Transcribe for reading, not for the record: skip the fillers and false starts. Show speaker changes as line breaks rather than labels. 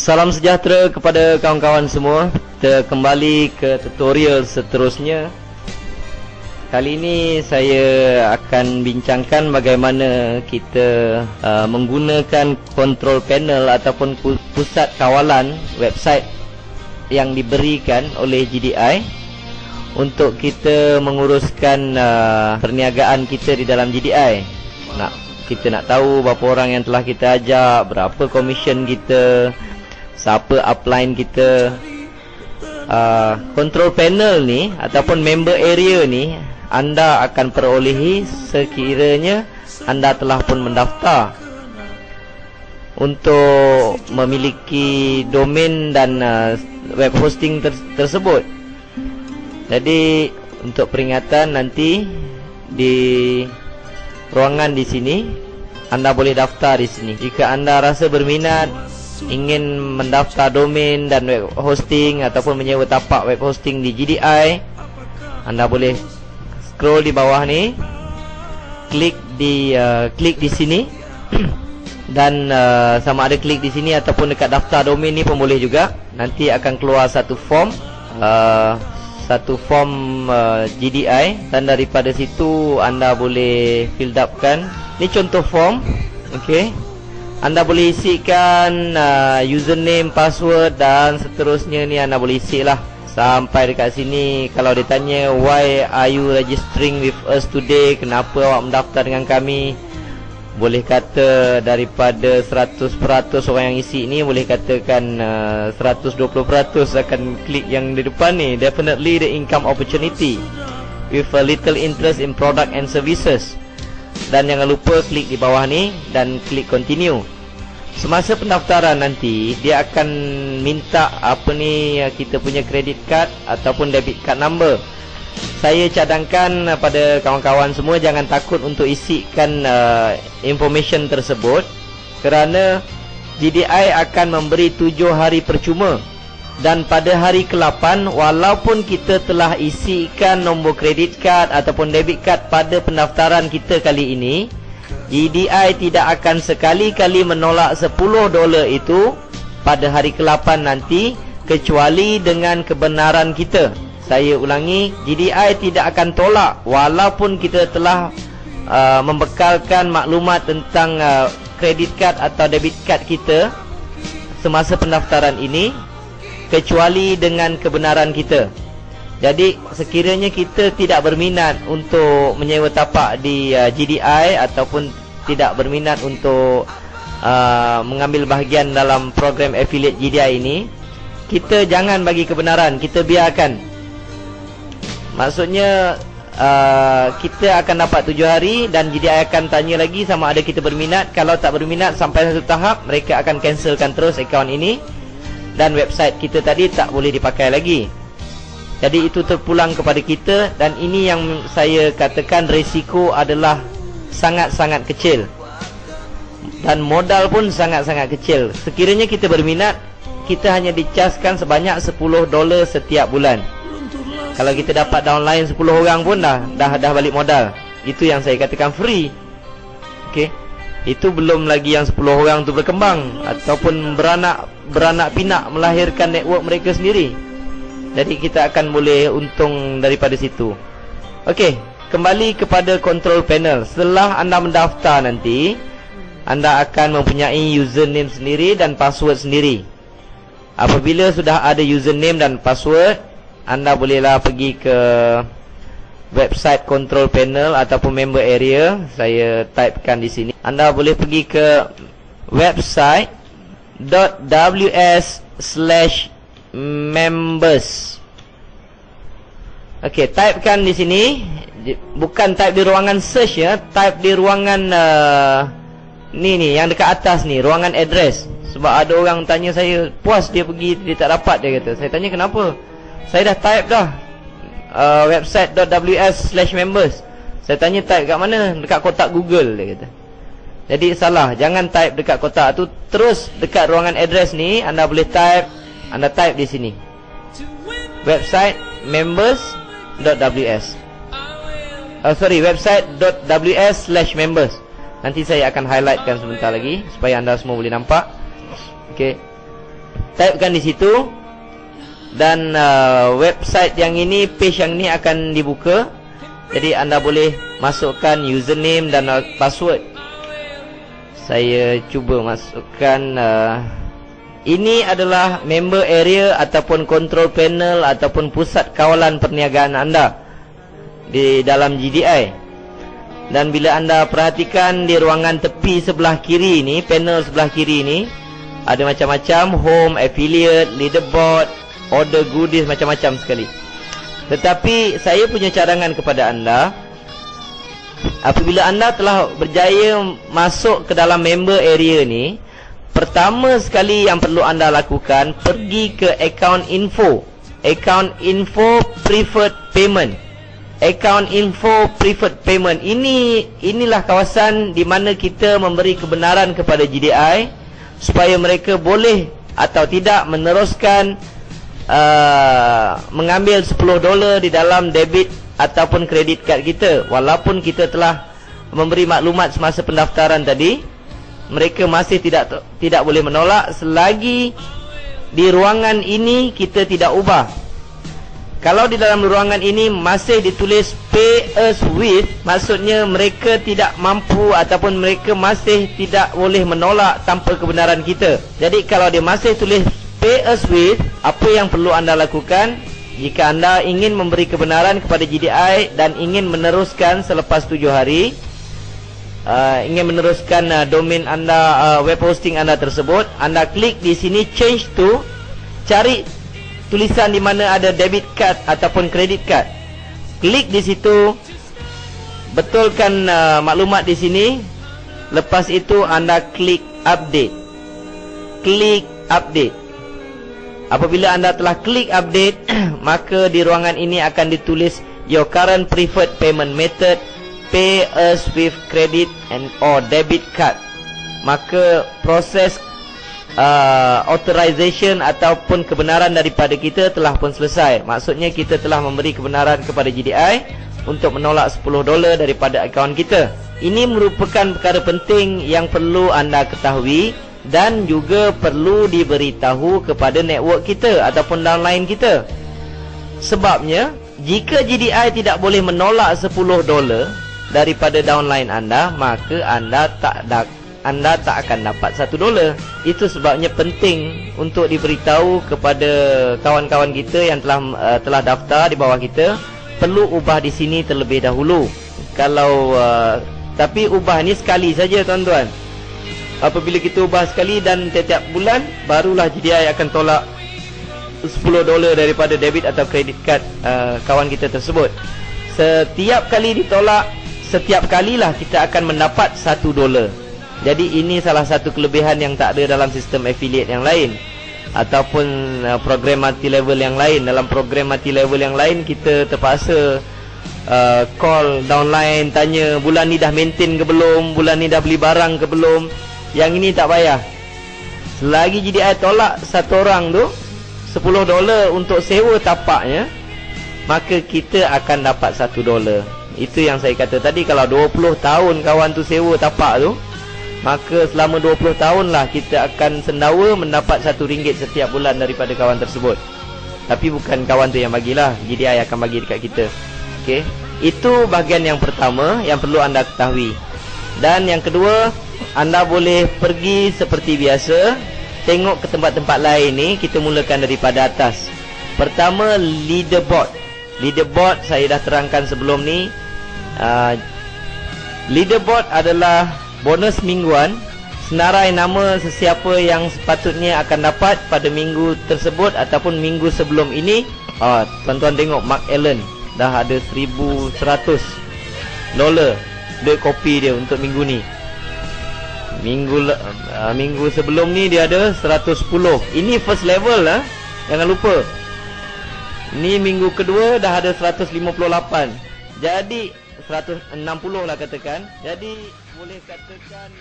Salam sejahtera kepada kawan-kawan semua. Kita kembali ke tutorial seterusnya. Kali ini saya akan bincangkan bagaimana kita menggunakan control panel ataupun pusat kawalan website yang diberikan oleh GDI untuk kita menguruskan perniagaan kita di dalam GDI. Kita nak tahu berapa orang yang telah kita ajak, berapa komisen kita, siapa upline kita. Control panel ni ataupun member area ni anda akan perolehi sekiranya anda telah pun mendaftar untuk memiliki domain dan web hosting tersebut. Jadi untuk peringatan, nanti di ruangan di sini anda boleh daftar di sini. Jika anda rasa berminat ingin mendaftar domain dan web hosting ataupun menyewa tapak web hosting di GDI, anda boleh scroll di bawah ni, klik di sini dan sama ada klik di sini ataupun dekat daftar domain ni pun boleh juga. Nanti akan keluar satu form GDI, dan daripada situ anda boleh fill upkan. Ni contoh form. Okey, anda boleh isikan username, password dan seterusnya. Ni anda boleh isi lah sampai dekat sini. Kalau ditanya why are you registering with us today, kenapa awak mendaftar dengan kami, boleh kata daripada 100% orang yang isi ni, boleh katakan 120% akan klik yang di depan ni. Definitely the income opportunity with a little interest in product and services. Dan jangan lupa klik di bawah ni dan klik continue. Semasa pendaftaran nanti dia akan minta kita punya credit card ataupun debit card number. Saya cadangkan pada kawan-kawan semua jangan takut untuk isikan information tersebut, kerana GDI akan memberi 7 hari percuma. Dan pada hari ke-8, walaupun kita telah isikan nombor credit card ataupun debit card pada pendaftaran kita kali ini, GDI tidak akan sekali-kali menolak $10 itu pada hari ke-8 nanti, kecuali dengan kebenaran kita. Saya ulangi, GDI tidak akan tolak walaupun kita telah membekalkan maklumat tentang credit card atau debit card kita semasa pendaftaran ini, kecuali dengan kebenaran kita. Jadi sekiranya kita tidak berminat untuk menyewa tapak di GDI ataupun tidak berminat untuk mengambil bahagian dalam program affiliate GDI ini, kita jangan bagi kebenaran, kita biarkan. Maksudnya kita akan dapat 7 hari dan GDI akan tanya lagi sama ada kita berminat. Kalau tak berminat sampai satu tahap, mereka akan cancelkan terus akaun ini dan website kita tadi tak boleh dipakai lagi. Jadi itu terpulang kepada kita, dan ini yang saya katakan risiko adalah sangat-sangat kecil dan modal pun sangat-sangat kecil. Sekiranya kita berminat, kita hanya dicaskan sebanyak $10 setiap bulan. Kalau kita dapat downline 10 orang pun dah balik modal. Itu yang saya katakan free. Okey, itu belum lagi yang 10 orang tu berkembang ataupun beranak pinak melahirkan network mereka sendiri. Jadi kita akan boleh untung daripada situ. Okey, kembali kepada control panel. Setelah anda mendaftar nanti, anda akan mempunyai username sendiri dan password sendiri. Apabila sudah ada username dan password, anda bolehlah pergi ke website control panel ataupun member area. Saya typekan di sini. Anda boleh pergi ke website.ws/members. Okey, typekan di sini. Bukan type di ruangan search ya, type di ruangan ni yang dekat atas ni, ruangan address. Sebab ada orang tanya saya, puas dia pergi dia tak dapat, dia kata. Saya tanya kenapa? Saya dah type dah website.ws/members. Saya tanya type kat mana? Dekat kotak Google, dia kata. Jadi salah, jangan type dekat kotak tu, terus dekat ruangan address ni anda boleh type, anda type di sini website members.ws. Website.ws/members. Nanti saya akan highlightkan sebentar lagi supaya anda semua boleh nampak. Okey. typekan di situ. Dan website yang ini, page yang ini akan dibuka. Jadi anda boleh masukkan username dan password. Saya cuba masukkan. Ini adalah member area ataupun control panel ataupun pusat kawalan perniagaan anda di dalam GDI. Dan bila anda perhatikan di ruangan tepi sebelah kiri ini, panel sebelah kiri ini, ada macam-macam, home, affiliate, leaderboard, order goodies, macam-macam sekali. Tetapi saya punya cadangan kepada anda, apabila anda telah berjaya masuk ke dalam member area ni, pertama sekali yang perlu anda lakukan, pergi ke account info. Account info preferred payment. Account info preferred payment. Inilah kawasan di mana kita memberi kebenaran kepada GDI supaya mereka boleh atau tidak meneruskan mengambil $10 di dalam debit ataupun kredit kad kita. Walaupun kita telah memberi maklumat semasa pendaftaran tadi, mereka masih tidak boleh menolak selagi di ruangan ini kita tidak ubah. Kalau di dalam ruangan ini masih ditulis pay us with, maksudnya mereka tidak mampu ataupun mereka masih tidak boleh menolak tanpa kebenaran kita. Jadi kalau dia masih tulis pay us with, apa yang perlu anda lakukan jika anda ingin memberi kebenaran kepada GDI dan ingin meneruskan selepas 7 hari, ingin meneruskan domain anda, web hosting anda tersebut, anda klik di sini change to, cari tulisan di mana ada debit card ataupun credit card. Klik di situ, betulkan maklumat di sini. Lepas itu anda klik update. Klik update. Apabila anda telah klik update, maka di ruangan ini akan ditulis your current preferred payment method, pay us with credit and or debit card. Maka proses authorization ataupun kebenaran daripada kita telah pun selesai. Maksudnya kita telah memberi kebenaran kepada GDI untuk menolak $10 daripada akaun kita. Ini merupakan perkara penting yang perlu anda ketahui dan juga perlu diberitahu kepada network kita ataupun downline kita. Sebabnya jika GDI tidak boleh menolak $10 daripada downline anda, maka anda tak akan dapat $1. Itu sebabnya penting untuk diberitahu kepada kawan-kawan kita yang telah daftar di bawah kita, perlu ubah di sini terlebih dahulu. Kalau tapi ubah ni sekali saja tuan-tuan. Apabila kita ubah sekali dan setiap bulan, barulah GDI akan tolak $10 daripada debit atau credit card kawan kita tersebut. Setiap kali ditolak, setiap kalilah kita akan mendapat $1. Jadi ini salah satu kelebihan yang tak ada dalam sistem affiliate yang lain ataupun program multi level yang lain. Dalam program multi level yang lain, kita terpaksa call downline, tanya bulan ni dah maintain ke belum, bulan ni dah beli barang ke belum. Yang ini tak payah. Selagi GDI tolak satu orang tu $10 untuk sewa tapaknya, maka kita akan dapat $1. Itu yang saya kata tadi. Kalau 20 tahun kawan tu sewa tapak tu, maka selama 20 tahun lah kita akan sendawa mendapat RM1 setiap bulan daripada kawan tersebut. Tapi bukan kawan tu yang bagilah, GDI akan bagi dekat kita. Okey, itu bahagian yang pertama yang perlu anda ketahui. Dan yang kedua, anda boleh pergi seperti biasa, tengok ke tempat-tempat lain ni. Kita mulakan daripada atas. Pertama, leaderboard. Leaderboard saya dah terangkan sebelum ni. Leaderboard adalah bonus mingguan, senarai nama sesiapa yang sepatutnya akan dapat pada minggu tersebut ataupun minggu sebelum ini. Tuan-tuan tengok, Mark Allen dah ada $1,100 duit kopi dia untuk minggu ni. Minggu sebelum ni dia ada 110. Ini first level lah, jangan lupa. Ni minggu kedua dah ada 158. Jadi 160 lah katakan. Jadi boleh katakan